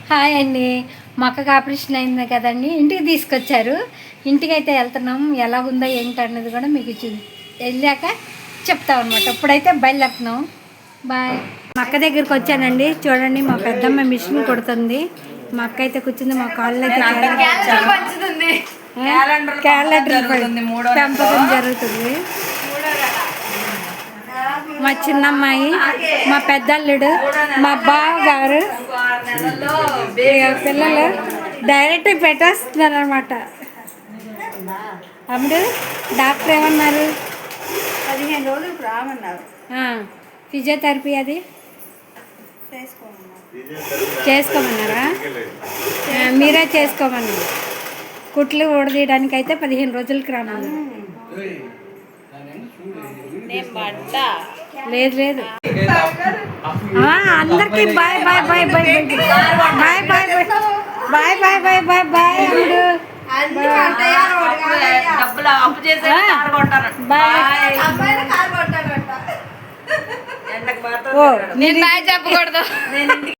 Hi అండి. మా అక్కకి ఆపరేషన్ అయింది కదండి, ఇంటికి తీసుకొచ్చారు. ఇంటికి అయితే వెళ్తున్నాం. ఎలా ఉందో ఏంటి అన్నది కూడా మీకు వెళ్ళాక చెప్తాం అనమాట. ఇప్పుడైతే బయలుదేరుతున్నాం. బాయ్. మా అక్క దగ్గరికి వచ్చానండి. చూడండి, మా పెద్దమ్మ మిషన్ కొడుతుంది. మా అక్క అయితే కూర్చుంది. మా కాళ్ళు అయితే క్యాలెండర్ పెంపకం జరుగుతుంది. మా చిన్నమ్మాయి, మా పెద్దల్లుడు, మా బావగారు పిల్లలు డైరెక్ట్ పెట్టేస్తున్నారు అనమాట. అప్పుడు డాక్టర్ ఏమన్నారు? 15 రోజులు రామన్నారు. ఫిజియోథెరపీ అది చేసుకోమన్నారా? మీరే చేసుకోమన్నారు. కుట్లు ఊడదీయడానికి అయితే 15 రోజులకి రామన్నారు. లేదు లేదు, అందరికి bye bye bye bye bye bye bye bye bye bye bye bye అమ్ముడు. నేను బాయ్ చెప్పకూడదు.